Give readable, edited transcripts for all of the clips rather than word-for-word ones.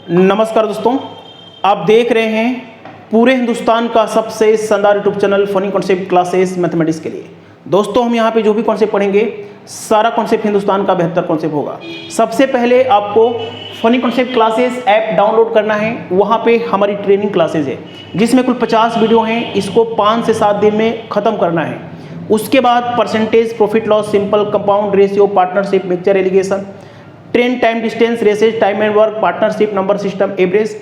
नमस्कार दोस्तों, आप देख रहे हैं पूरे हिंदुस्तान का सबसे शानदार YouTube channel funny concept classes mathematics के लिए। दोस्तों, हम यहाँ पे जो भी कॉन्सेप्ट पढ़ेंगे सारा कॉन्सेप्ट हिंदुस्तान का बेहतर कॉन्सेप्ट होगा। सबसे पहले आपको funny concept classes app download करना है। वहाँ पे हमारी ट्रेनिंग क्लासेस है जिसमें कुल 50 वीडियो हैं। इसको 5 से 7 दिन में ख़त्म करना है। उसके बाद percentage, profit loss, simple, compound ratio, partnership, mixture, alligation, trend, time, distance, races, time and work, partnership, number system, average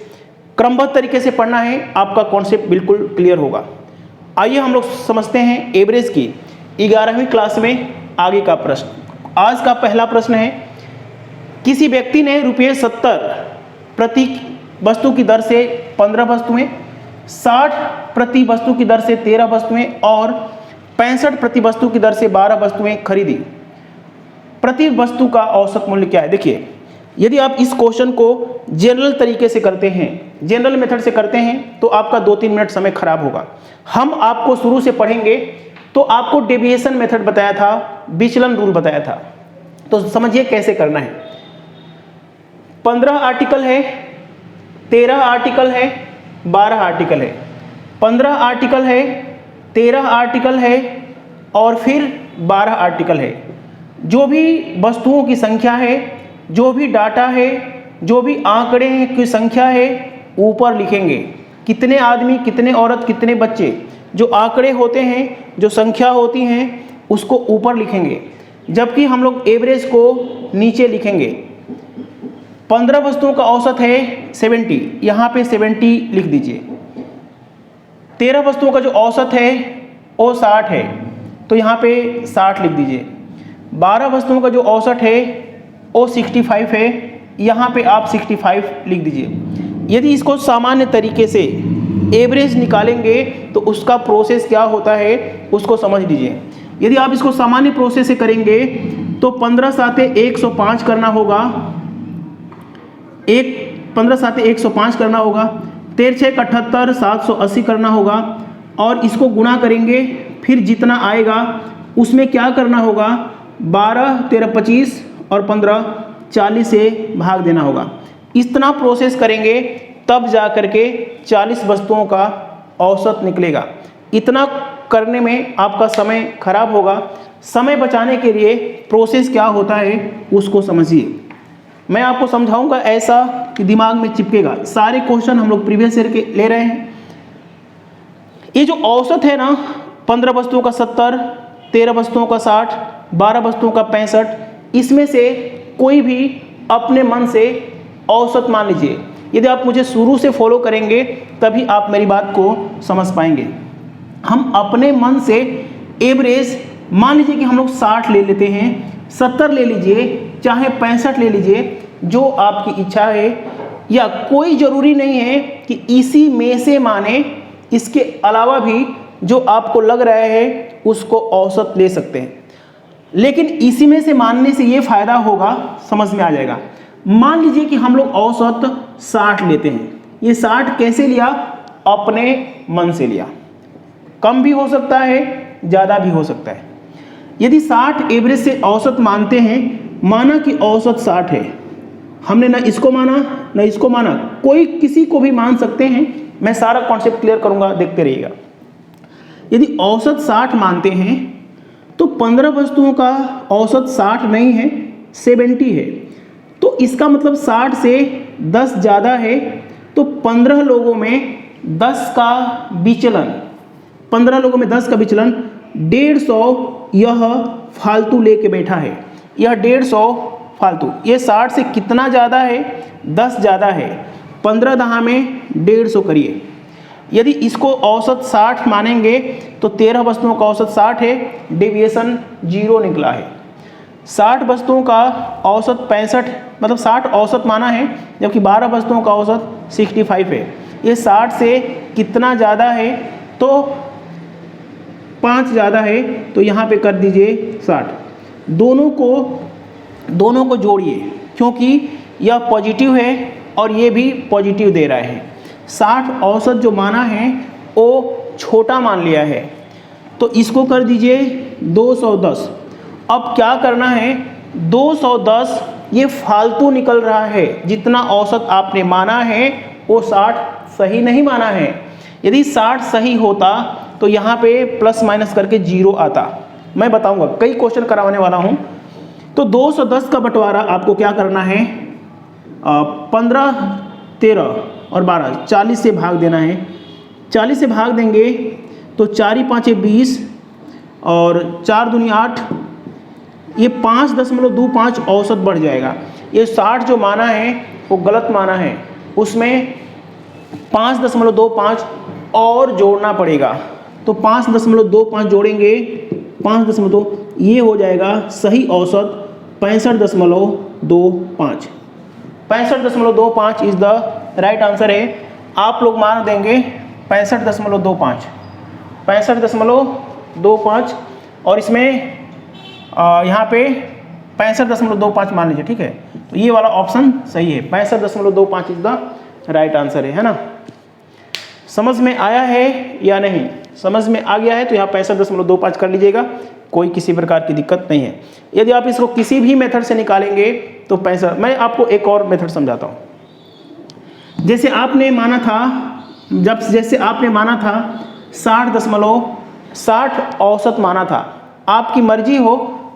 क्रमबद्ध तरीके से पढ़ना है। आपका कॉन्सेप्ट बिल्कुल क्लियर होगा। आइए हम लोग समझते हैं एवरेज की 11वीं क्लास में आगे का प्रश्न। आज का पहला प्रश्न है, किसी व्यक्ति ने ₹70 प्रति वस्तु की दर से 15 वस्तुएं, 60 प्रति वस्तु की दर से 13 वस्तुएं और 65 प्रति वस्तु की दर से 12 वस्तुएं खरीदी। प्रति वस्तु का औसत मूल्य क्या है? देखिए, यदि आप इस क्वेश्चन को जनरल तरीके से करते हैं, जनरल मेथड से करते हैं, तो आपका 2-3 मिनट समय खराब होगा। हम आपको शुरू से पढ़ेंगे तो आपको डेविएशन मेथड बताया था, विचलन रूल बताया था। तो समझिए कैसे करना है। 15 आर्टिकल है, 13 आर्टिकल है, 12 आर्टिकल है। 15 आर्टिकल है, 13 आर्टिकल है और फिर 12 आर्टिकल है। जो भी वस्तुओं की संख्या है, जो भी डाटा है, जो भी आंकड़े हैं की संख्या है, ऊपर लिखेंगे। कितने आदमी, कितने औरत, कितने बच्चे, जो आंकड़े होते हैं, जो संख्या होती हैं, उसको ऊपर लिखेंगे। जबकि हम लोग एवरेज को नीचे लिखेंगे। 15 वस्तुओं का औसत है 70, यहाँ पे 70 लिख दीजिए। 13 वस्तुओं का जो औसत है वो 60 है, तो यहाँ पे 60 लिख दीजिए। 12 वस्तुओं का जो औसत है वो 65 है, यहाँ पे आप 65 लिख दीजिए। यदि इसको सामान्य तरीके से एवरेज निकालेंगे तो उसका प्रोसेस क्या होता है उसको समझ लीजिए। यदि आप इसको सामान्य प्रोसेस से करेंगे तो 15 साते 105 करना होगा, 15 साते 105 करना होगा, 13 6 78 780 करना होगा और इसको गुणा करेंगे। फिर जितना आएगा उसमें क्या करना होगा, 12 13 25 और 15 40 से भाग देना होगा। इतना प्रोसेस करेंगे तब जा करके 40 वस्तुओं का औसत निकलेगा। इतना करने में आपका समय खराब होगा। समय बचाने के लिए प्रोसेस क्या होता है उसको समझिए। मैं आपको समझाऊंगा ऐसा कि दिमाग में चिपकेगा। सारे क्वेश्चन हम लोग प्रीवियस ईयर के ले रहे हैं। ये जो औसत है ना, 15 वस्तुओं का 70, 13 वस्तुओं का 60, 12 वस्तुओं का 65, इसमें से कोई भी अपने मन से औसत मान लीजिए। यदि आप मुझे शुरू से फॉलो करेंगे तभी आप मेरी बात को समझ पाएंगे। हम अपने मन से एवरेज मान लीजिए कि हम लोग 60 ले लेते हैं, 70 ले लीजिए, चाहे 65 ले लीजिए, जो आपकी इच्छा है। या कोई ज़रूरी नहीं है कि इसी में से माने, इसके अलावा भी जो आपको लग रहा है उसको औसत ले सकते हैं। लेकिन इसी में से मानने से ये फायदा होगा, समझ में आ जाएगा। मान लीजिए कि हम लोग औसत 60 लेते हैं। ये 60 कैसे लिया? अपने मन से लिया। कम भी हो सकता है, ज़्यादा भी हो सकता है। यदि 60 एवरेज से औसत मानते हैं, माना कि औसत 60 है, हमने ना इसको माना ना इसको माना, कोई किसी को भी मान सकते हैं। मैं सारा कॉन्सेप्ट क्लियर करूंगा, देखते रहिएगा। यदि औसत 60 मानते हैं तो 15 वस्तुओं का औसत 60 नहीं है, 70 है। तो इसका मतलब 60 से 10 ज़्यादा है। तो 15 लोगों में 10 का विचलन, 15 लोगों में 10 का विचलन 150 यह फालतू लेके बैठा है। यह 150 फालतू, ये 60 से कितना ज़्यादा है? 10 ज़्यादा है। 15 दहा में 150 करिए। यदि इसको औसत 60 मानेंगे तो 13 वस्तुओं का औसत 60 है, डेविएशन 0 निकला है। 60 वस्तुओं का औसत 65, मतलब 60 औसत माना है, जबकि 12 वस्तुओं का औसत 65 है। ये 60 से कितना ज़्यादा है? तो 5 ज़्यादा है, तो यहाँ पे कर दीजिए 60। दोनों को जोड़िए, क्योंकि यह पॉजिटिव है और ये भी पॉजिटिव दे रहा है। 60 औसत जो माना है वो छोटा मान लिया है, तो इसको कर दीजिए 210। अब क्या करना है, 210 ये फालतू निकल रहा है। जितना औसत आपने माना है वो 60 सही नहीं माना है। यदि 60 सही होता तो यहाँ पे प्लस माइनस करके 0 आता। मैं बताऊंगा, कई क्वेश्चन करवाने वाला हूँ। तो 210 का बंटवारा आपको क्या करना है, 15, 13 और 12, 40 से भाग देना है। 40 से भाग देंगे तो 4 5 20 और 4 दूनी 8, ये 5.25 औसत बढ़ जाएगा। ये 60 जो माना है वो गलत माना है, उसमें 5.25 और जोड़ना पड़ेगा। तो 5.25 जोड़ेंगे, 5.2, ये हो जाएगा सही औसत 65.25। 65.25 इज द राइट आंसर है। आप लोग मान देंगे 65.25, 65.25 और इसमें यहाँ पे 65.25 मान लीजिए, ठीक है। तो ये वाला ऑप्शन सही है, 65.25 इज द राइट आंसर है ना। समझ में आया है या नहीं? समझ में आ गया है तो यहाँ 65.25 कर लीजिएगा, कोई किसी प्रकार की दिक्कत नहीं है। यदि आप इसको किसी भी मेथड से निकालेंगे तो 65, मैं आपको एक और मेथड समझाता हूँ। जैसे आपने माना था, जैसे आपने माना था 60 औसत माना था, आपकी मर्जी हो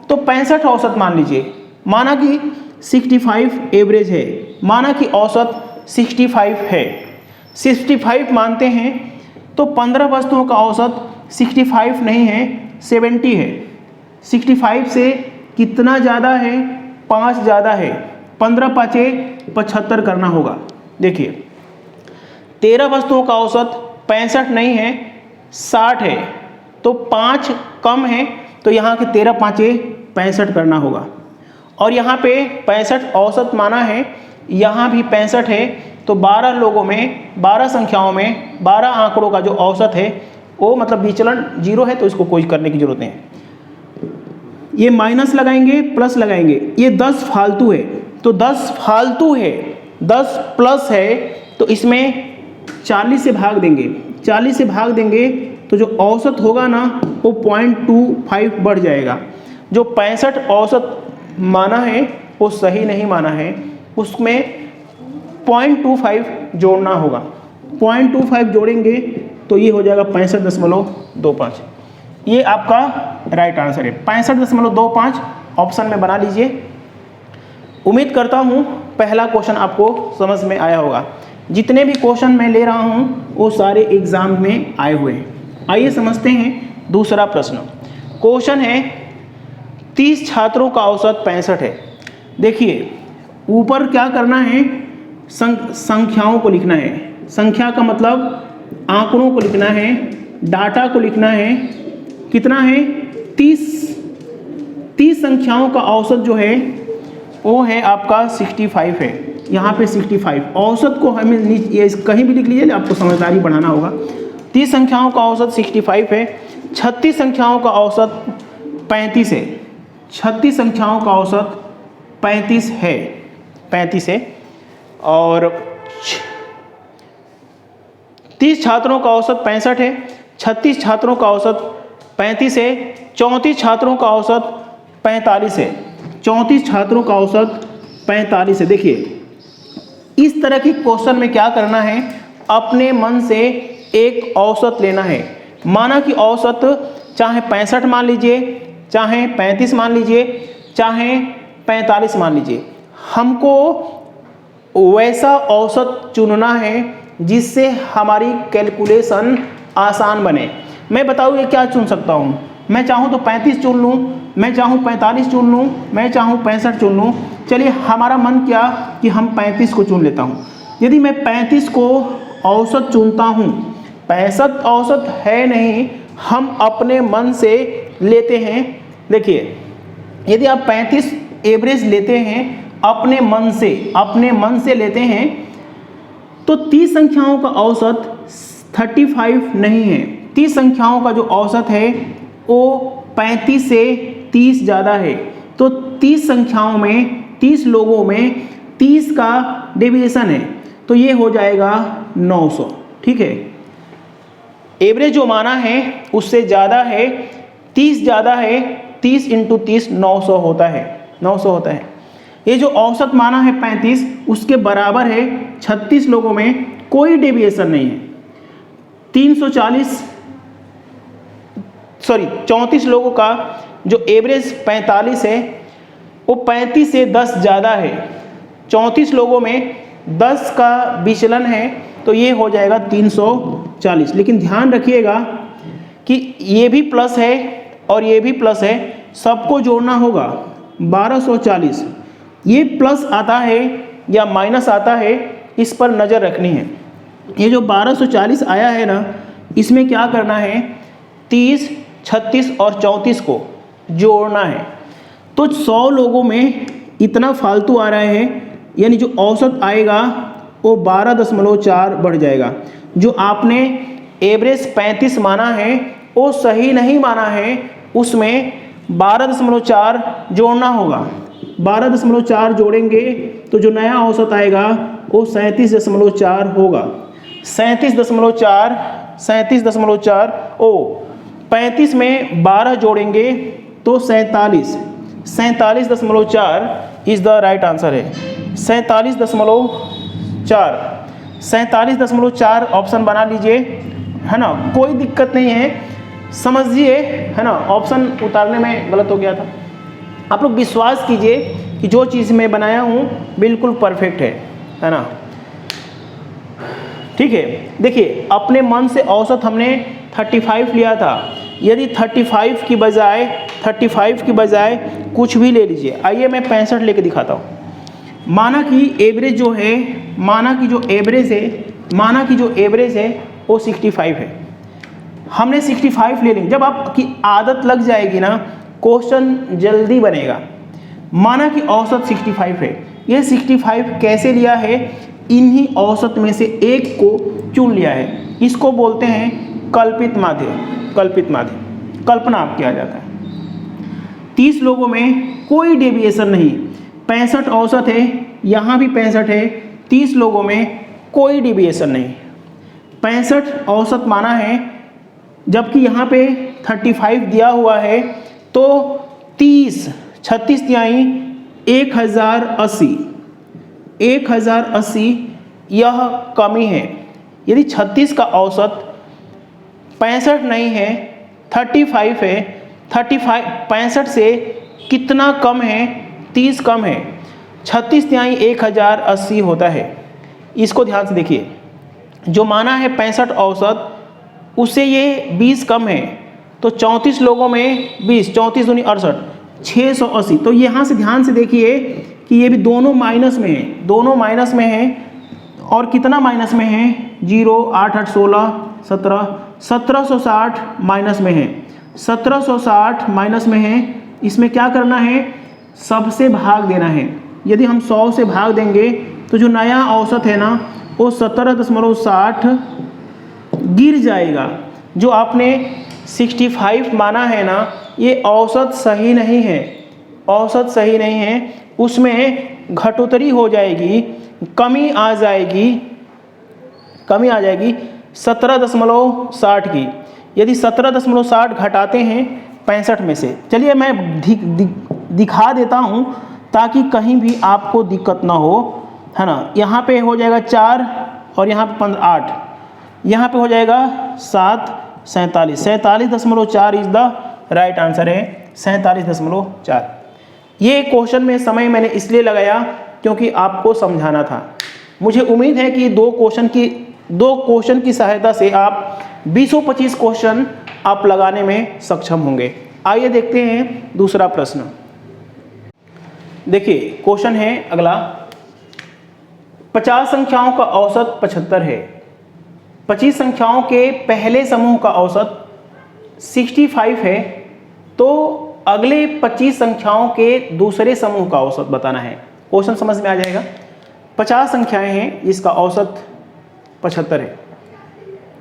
तो 65 औसत मान लीजिए। माना कि 65 एवरेज है, माना कि औसत 65 है, 65 मानते हैं तो 15 वस्तुओं का औसत 65 नहीं है, 70 है। 65 से कितना ज़्यादा है? 5 ज़्यादा है। 15 5 75 करना होगा। देखिए 13 वस्तुओं का औसत 65 नहीं है, 60 है, तो 5 कम है, तो यहाँ के 13 5 65 करना होगा। और यहाँ पे 65 औसत माना है, यहाँ भी 65 है, तो 12 लोगों में, 12 संख्याओं में 12 आंकड़ों का जो औसत है वो मतलब विचलन 0 है, तो इसको कोई करने की जरूरत नहीं है। ये माइनस लगाएंगे, प्लस लगाएंगे, ये 10 फालतू है, तो 10 फालतू है, 10 प्लस है, तो इसमें 40 से भाग देंगे। 40 से भाग देंगे तो जो औसत होगा ना वो 0.25 बढ़ जाएगा। जो 65 औसत माना है वो सही नहीं माना है, उसमें 0.25 जोड़ना होगा। 0.25 जोड़ेंगे तो ये हो जाएगा 65.25। ये आपका राइट आंसर है, 65.25 ऑप्शन में बना लीजिए। उम्मीद करता हूँ पहला क्वेश्चन आपको समझ में आया होगा। जितने भी क्वेश्चन मैं ले रहा हूँ वो सारे एग्जाम में आए हुए हैं। आइए समझते हैं दूसरा प्रश्न। क्वेश्चन है 30 छात्रों का औसत 65 है। देखिए ऊपर क्या करना है, संख्याओं को लिखना है। संख्या का मतलब आंकड़ों को लिखना है, डाटा को लिखना है। कितना है? 30 संख्याओं का औसत जो है वो है आपका 65 है। यहाँ पे 65 औसत को हमें ये कहीं भी लिख लीजिए, आपको समझदारी बढ़ाना होगा। 30 संख्याओं का औसत 65 है। 36 संख्याओं का औसत 35 है। 36 संख्याओं का औसत 35 है। और 30 छात्रों का औसत 65 है। 36 छात्रों का औसत 35 है। 34 छात्रों का औसत 45 है। 34 छात्रों का औसत 45 है। देखिए इस तरह के क्वेश्चन में क्या करना है, अपने मन से एक औसत लेना है। माना कि औसत चाहे 65 मान लीजिए, चाहे 35 मान लीजिए, चाहे 45 मान लीजिए, हमको वैसा औसत चुनना है जिससे हमारी कैलकुलेशन आसान बने। मैं बताऊँ ये क्या चुन सकता हूँ, मैं चाहूँ तो 35 चुन लूँ, मैं चाहूँ 45 चुन लूँ, मैं चाहूँ 65 चुन लूँ। चलिए हमारा मन क्या कि हम 35 को चुन लेता हूँ। यदि मैं 35 को औसत चुनता हूँ, 65 औसत है नहीं, हम अपने मन से लेते हैं। देखिए यदि आप 35 एवरेज लेते हैं अपने मन से लेते हैं तो 30 संख्याओं का औसत 35 नहीं है। 30 संख्याओं का जो औसत है वो 35 से 30 ज़्यादा है। तो 30 संख्याओं में, 30 लोगों में 30 का डेविएशन है, तो ये हो जाएगा 900। ठीक है, एवरेज जो माना है उससे ज़्यादा है, 30 ज़्यादा है, 30 × 30 900 होता है। ये जो औसत माना है 35 उसके बराबर है 36 लोगों में कोई डेविएशन नहीं है। 34 लोगों का जो एवरेज 45 है वो 35 से 10 ज़्यादा है। 34 लोगों में 10 का विचलन है तो ये हो जाएगा 340। लेकिन ध्यान रखिएगा कि ये भी प्लस है और ये भी प्लस है, सबको जोड़ना होगा 1240। ये प्लस आता है या माइनस आता है इस पर नज़र रखनी है। ये जो 1240 आया है ना, इसमें क्या करना है 30, 36 और 34 को जोड़ना है। तो 100 लोगों में इतना फालतू आ रहा है, यानी जो औसत आएगा वो 12.4 बढ़ जाएगा। जो आपने एवरेज 35 माना है वो सही नहीं माना है, उसमें 12.4 जोड़ना होगा। 12.4 जोड़ेंगे तो जो नया औसत आएगा वो 37.4 होगा। 37.4 ओ 35 में 12 जोड़ेंगे तो 47.4 इज द राइट आंसर है। 47.4 ऑप्शन बना लीजिए, है ना, कोई दिक्कत नहीं है, समझिए, है ना। ऑप्शन उतारने में गलत हो गया था। आप लोग विश्वास कीजिए कि जो चीज़ मैं बनाया हूँ बिल्कुल परफेक्ट है ना। ठीक है, देखिए अपने मन से औसत हमने 35 लिया था। यदि 35 की बजाय कुछ भी ले लीजिए, आइए मैं 65 लेके दिखाता हूँ। माना कि एवरेज जो एवरेज है वो 65 है, हमने 65 ले ली। जब आपकी आदत लग जाएगी ना, क्वेश्चन जल्दी बनेगा। माना कि औसत 65 है, ये 65 कैसे लिया है, इन्हीं औसत में से एक को चुन लिया है। इसको बोलते हैं कल्पित माध्य। कल्पना आप किया जाता है। 30 लोगों में कोई डेविएशन नहीं, 65 औसत है, यहाँ भी 65 है, 30 लोगों में कोई डेविएशन नहीं। 65 औसत माना है, जबकि यहाँ पे 35 दिया हुआ है, तो 36 तिहाई 1080 यह कमी है। यदि 36 का औसत 65 नहीं है, 35 है, 65 से कितना कम है, 30 कम है, 36 तिहाई 1080 होता है। इसको ध्यान से देखिए, जो माना है 65 औसत, उससे ये 20 कम है, तो 34 लोगों में 20, 34 दूनी 68, 680। तो यहाँ से ध्यान से देखिए कि ये भी दोनों माइनस में है, और कितना माइनस में है, 0, 8, 8, 16, 17, 1760 माइनस में है, 1760 माइनस में है। इसमें क्या करना है, सबसे भाग देना है। यदि हम 100 से भाग देंगे तो जो नया औसत है ना वो 17.60 गिर जाएगा। जो आपने 65 माना है ना, ये औसत सही नहीं है, उसमें घटोतरी हो जाएगी, कमी आ जाएगी 17.60 की। यदि 17.60 घटाते हैं 65 में से, चलिए मैं दिखा देता हूँ ताकि कहीं भी आपको दिक्कत ना हो, है ना। यहाँ पे हो जाएगा 4 और यहाँ पे 8, यहाँ पे हो जाएगा 7, 47.4 इज द राइट आंसर है, 47.4। ये क्वेश्चन में समय मैंने इसलिए लगाया क्योंकि आपको समझाना था। मुझे उम्मीद है कि दो क्वेश्चन की सहायता से आप 20-25 क्वेश्चन आप लगाने में सक्षम होंगे। आइए देखते हैं दूसरा प्रश्न। देखिए क्वेश्चन है अगला, 50 संख्याओं का औसत 75 है। 25 संख्याओं के पहले समूह का औसत 65 है, तो अगले 25 संख्याओं के दूसरे समूह का औसत बताना है। क्वेश्चन समझ में आ जाएगा। 50 संख्याएं हैं जिसका औसत 75 है।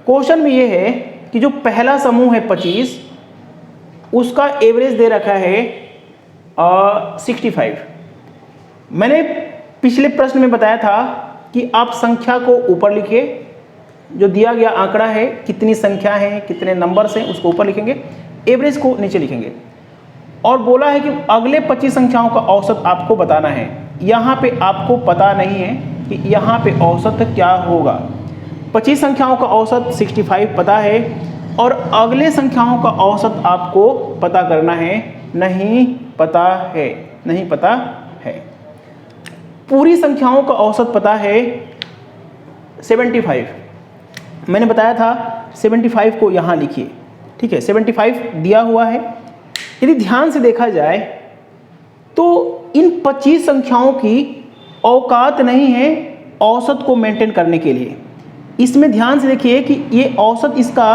क्वेश्चन में ये है कि जो पहला समूह है 25, उसका एवरेज दे रखा है 65। मैंने पिछले प्रश्न में बताया था कि आप संख्या को ऊपर लिखिए, जो दिया गया आंकड़ा है, कितनी संख्या है, कितने नंबर्स हैं, उसको ऊपर लिखेंगे, एवरेज को नीचे लिखेंगे। और बोला है कि अगले 25 संख्याओं का औसत आपको बताना है। यहाँ पे आपको पता नहीं है कि यहाँ पे औसत क्या होगा। 25 संख्याओं का औसत 65 पता है और अगले संख्याओं का औसत आपको पता करना है, नहीं पता है, नहीं पता है। पूरी संख्याओं का औसत पता है 75, मैंने बताया था 75 को यहाँ लिखिए, ठीक है। 75 दिया हुआ है। यदि ध्यान से देखा जाए तो इन 25 संख्याओं की औकात नहीं है औसत को मेंटेन करने के लिए। इसमें ध्यान से देखिए कि ये औसत इसका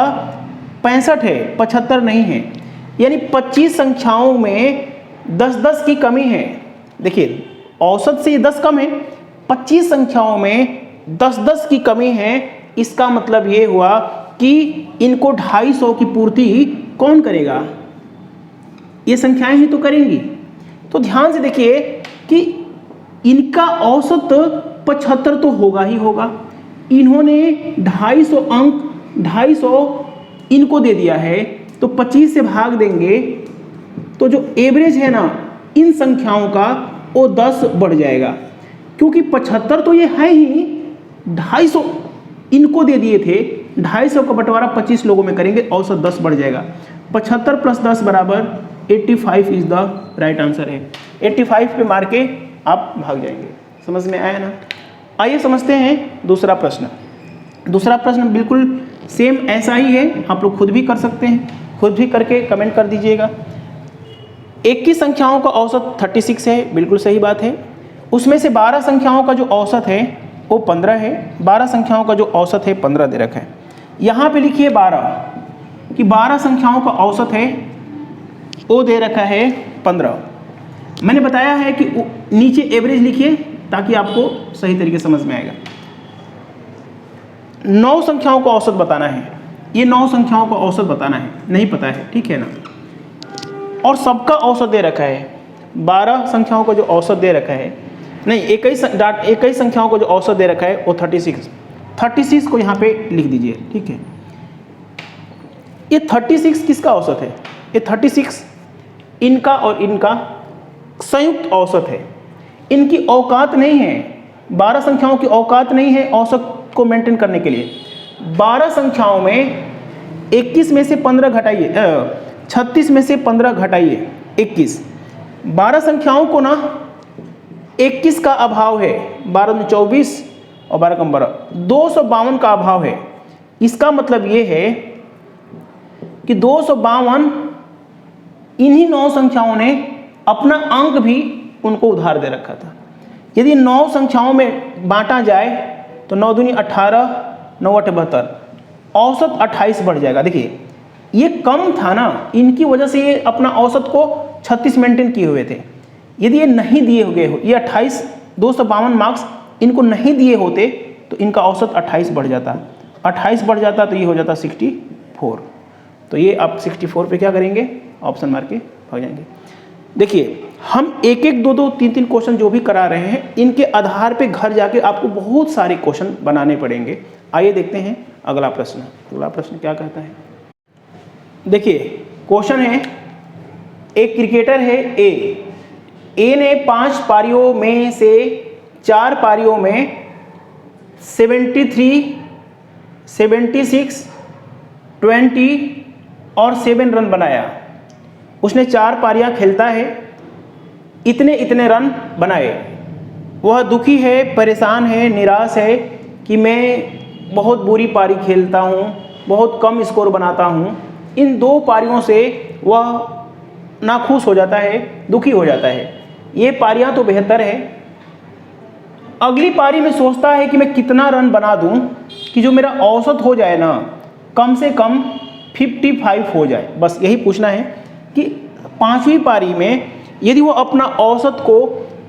65 है, 75 नहीं है, यानी 25 संख्याओं में 10-10 की कमी है। देखिए औसत से ये 10 कम है, 25 संख्याओं में 10-10 की कमी है। इसका मतलब ये हुआ कि इनको 250 की पूर्ति कौन करेगा, ये संख्याएं ही तो करेंगी। तो ध्यान से देखिए कि इनका औसत 75 तो होगा ही होगा। इन्होंने 250 अंक 250 इनको दे दिया है, तो 25 से भाग देंगे तो जो एवरेज है ना इन संख्याओं का वो 10 बढ़ जाएगा, क्योंकि 75 तो ये है ही, 250 इनको दे दिए थे, 250 का बंटवारा 25 लोगों में करेंगे, औसत 10 बढ़ जाएगा। 75 + 10 = 85 इज द राइट आंसर है। 85 पे मार के आप भाग जाएंगे। समझ में आया ना? आइए समझते हैं दूसरा प्रश्न। दूसरा प्रश्न बिल्कुल सेम ऐसा ही है, आप लोग खुद भी कर सकते हैं, खुद भी करके कमेंट कर दीजिएगा। 21 संख्याओं का औसत 36 है, बिल्कुल सही बात है। उसमें से 12 संख्याओं का जो औसत है वो 15 है। 12 संख्याओं का जो औसत है 15 दे रखा है। यहाँ पे लिखिए 12 कि 12 संख्याओं का औसत है वो दे रखा है 15। मैंने बताया है कि नीचे एवरेज लिखिए ताकि आपको सही तरीके से समझ में आएगा। 9 संख्याओं का औसत बताना है, ये 9 संख्याओं का औसत बताना है, नहीं पता है, ठीक है ना। और सबका औसत दे रखा है, 12 संख्याओं का जो औसत दे रखा है, नहीं 21 संख्याओं को जो औसत दे रखा है वो 36 को यहाँ पे लिख दीजिए, ठीक है। ये 36 किसका औसत है? ये 36 इनका और इनका संयुक्त औसत है। इनकी औकात नहीं है, 12 संख्याओं की औकात नहीं है औसत को मेंटेन करने के लिए। 12 संख्याओं में 21 में से 15 घटाइए, 36 में से 15 घटाइए 21। 12 संख्याओं को ना 21 का अभाव है, 12 में 24 और 12 कम 12, 252 का अभाव है। इसका मतलब ये है कि 252 इन्हीं 9 संख्याओं ने अपना अंक भी उनको उधार दे रखा था। यदि 9 संख्याओं में बांटा जाए तो 9 दूनी 18, 9 8 72, औसत 28 बढ़ जाएगा। देखिए ये कम था ना, इनकी वजह से ये अपना औसत को 36 मेंटेन किए हुए थे। यदि ये नहीं दिए गए हो, ये 28 252 मार्क्स इनको नहीं दिए होते तो इनका औसत 28 बढ़ जाता, 28 बढ़ जाता तो ये हो जाता 64। तो ये आप 64 पे क्या करेंगे, ऑप्शन मार के भाग जाएंगे। देखिए हम 1-1, 2-2, 3-3 क्वेश्चन जो भी करा रहे हैं इनके आधार पे घर जाके आपको बहुत सारे क्वेश्चन बनाने पड़ेंगे। आइए देखते हैं अगला प्रश्न। अगला प्रश्न क्या कहता है, देखिए क्वेश्चन है, एक क्रिकेटर है ए ने 5 पारियों में से 4 पारियों में 73, 76, 20 और 7 रन बनाया। उसने 4 पारियां खेलता है, इतने रन बनाए। वह दुखी है, परेशान है, निराश है कि मैं बहुत बुरी पारी खेलता हूँ, बहुत कम स्कोर बनाता हूँ। इन 2 पारियों से वह नाखुश हो जाता है, दुखी हो जाता है। ये पारियां तो बेहतर है, अगली पारी में सोचता है कि मैं कितना रन बना दूं कि जो मेरा औसत हो जाए ना, कम से कम 55 हो जाए। बस यही पूछना है कि 5वीं पारी में यदि वो अपना औसत को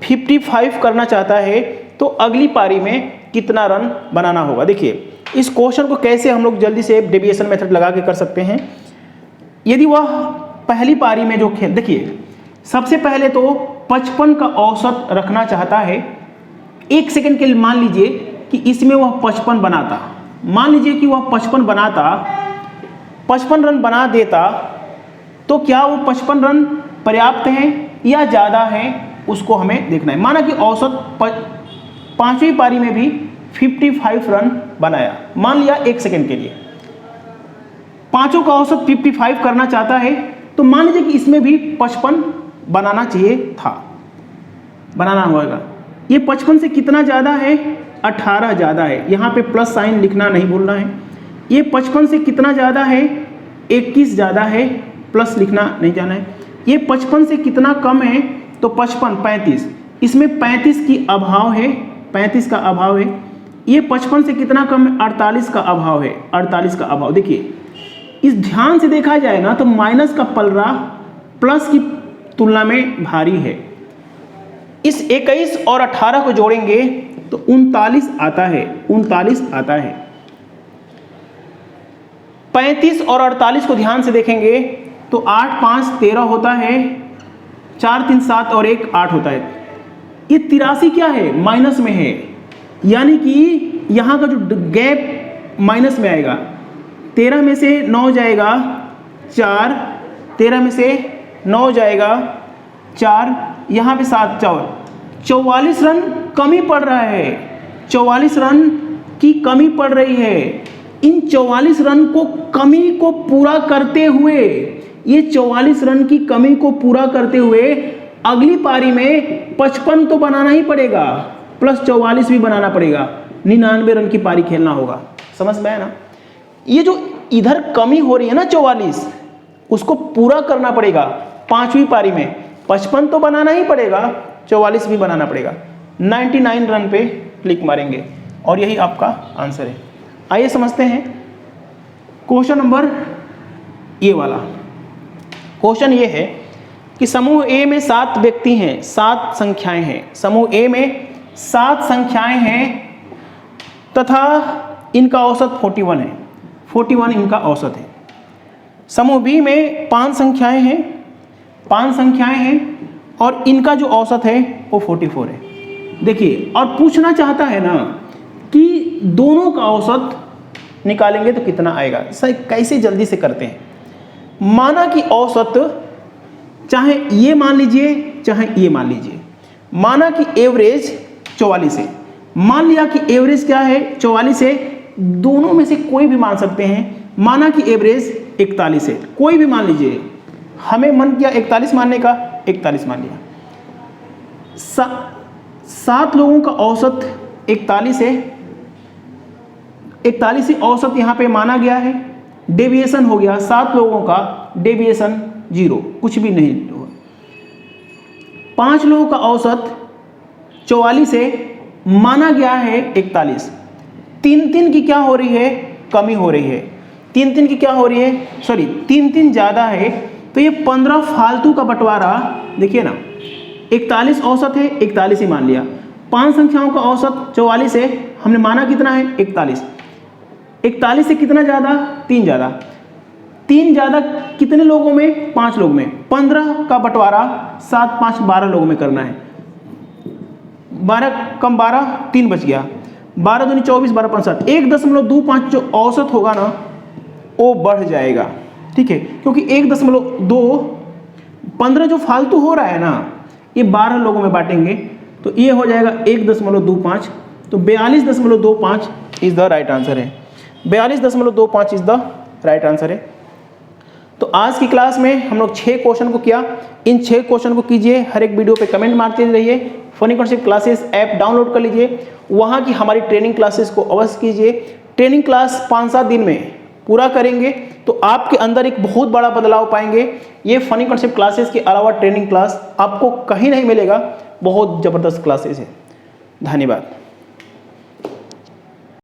55 करना चाहता है तो अगली पारी में कितना रन बनाना होगा। देखिए इस क्वेश्चन को कैसे हम लोग जल्दी से डेविएशन मेथड लगा के कर सकते हैं। यदि वह पहली पारी में जो खेल, देखिए सबसे पहले तो 55 का औसत रखना चाहता है। 1 सेकंड के लिए मान लीजिए कि इसमें वह 55 बनाता, मान लीजिए कि वह 55 बनाता, 55 रन बना देता, तो क्या वो 55 रन पर्याप्त हैं या ज़्यादा हैं उसको हमें देखना है। माना कि औसत पांचवी पारी में भी 55 रन बनाया, मान लिया 1 सेकंड के लिए, पांचों का औसत 55 करना चाहता है, तो मान लीजिए कि इसमें भी 55 बनाना चाहिए था, बनाना होगा। ये 55 से कितना ज़्यादा है, 18 ज़्यादा है, यहाँ पे प्लस साइन लिखना नहीं भूलना है। ये 55 से कितना ज़्यादा है, 21 ज़्यादा है, प्लस लिखना नहीं जाना है। ये 55 से कितना कम है, तो 55 35, इसमें 35 की अभाव है, 35 का अभाव है। ये 55 से कितना कम है, 48 का अभाव है, 48 का अभाव। देखिए इस ध्यान से देखा जाए ना तो माइनस का पलड़ा प्लस की तुलना में भारी है। इस 21 और 18 को जोड़ेंगे तो 39 आता है, 39 आता है। 35 और 48 को ध्यान से देखेंगे तो 8 5 13 होता है, 4 3 7 और 1 8 होता है। ये 83 क्या है, माइनस में है, यानी कि यहाँ का जो गैप माइनस में आएगा। 13 में से 9 जाएगा 4, 13 में से 9 जाएगा 4, यहाँ पे 7 44 रन कमी पड़ रहा है, 44 रन की कमी पड़ रही है। इन 44 रन को कमी को पूरा करते हुए, ये 44 रन की कमी को पूरा करते हुए अगली पारी में 55 तो बनाना ही पड़ेगा, प्लस 44 भी बनाना पड़ेगा, 99 रन की पारी खेलना होगा। समझ में आया ना? ये जो इधर कमी हो रही है ना 44, उसको पूरा करना पड़ेगा। पांचवी पारी में 55 तो बनाना ही पड़ेगा, 44 भी बनाना पड़ेगा। 99 रन पे क्लिक मारेंगे और यही आपका आंसर है। आइए समझते हैं क्वेश्चन नंबर ये वाला। क्वेश्चन ये है कि समूह ए में 7 व्यक्ति हैं, 7 संख्याएं हैं। समूह ए में 7 संख्याएं हैं तथा इनका औसत 41 है, 41 इनका औसत है। समूह बी में 5 संख्याएं हैं, 5 संख्याएं हैं और इनका जो औसत है वो 44 है। देखिए, और पूछना चाहता है ना कि दोनों का औसत निकालेंगे तो कितना आएगा। सर कैसे जल्दी से करते हैं। माना कि औसत चाहे ये मान लीजिए चाहे ये मान लीजिए, माना कि एवरेज 44 है, मान लिया कि एवरेज क्या है 44 है, दोनों में से कोई भी मान सकते हैं। माना कि एवरेज 41 है, कोई भी मान लीजिए, हमें मन किया 41 मानने का, 41 मान लिया। 7 लोगों का औसत 41 है, 41 ही औसत यहाँ पे माना गया है। डेविएशन हो गया 7 लोगों का, डेविएशन 0, कुछ भी नहीं हुआ। 5 लोगों का औसत 44 है, माना गया है 41। 3 की क्या हो रही है, कमी हो रही है। 3 की क्या हो रही है, सॉरी 3 ज़्यादा है, तो ये 15 फालतू का बंटवारा। देखिए ना, 41 औसत है, 41 ही मान लिया। 5 संख्याओं का औसत 44 है, हमने माना कितना है 41। 41 से कितना ज़्यादा, 3 ज़्यादा। 3 ज़्यादा कितने लोगों में, 5 लोग में। 15 का बंटवारा 7 5 12 लोगों में करना है। 12 कम 12, 3 बच गया। 12 दूनी 24, 12 5 7, 1.25 जो औसत होगा ना वो बढ़ जाएगा। ठीक है, क्योंकि 1.2, 15 जो फालतू हो रहा है ना ये 12 लोगों में बांटेंगे तो ये हो जाएगा 1.25, तो 42.25 इज द राइट आंसर है। 42.25 इज द राइट आंसर है। तो आज की क्लास में हम लोग 6 क्वेश्चन को किया। इन 6 क्वेश्चन को कीजिए, हर एक वीडियो पे कमेंट मारते रहिए। Funny concept classes app download कर लीजिए, वहाँ की हमारी ट्रेनिंग क्लासेस को अवश्य कीजिए। ट्रेनिंग क्लास 5-7 दिन में पूरा करेंगे तो आपके अंदर एक बहुत बड़ा बदलाव पाएंगे। ये फनी कॉन्सेप्ट क्लासेस के अलावा ट्रेनिंग क्लास आपको कहीं नहीं मिलेगा, बहुत ज़बरदस्त क्लासेस है। धन्यवाद।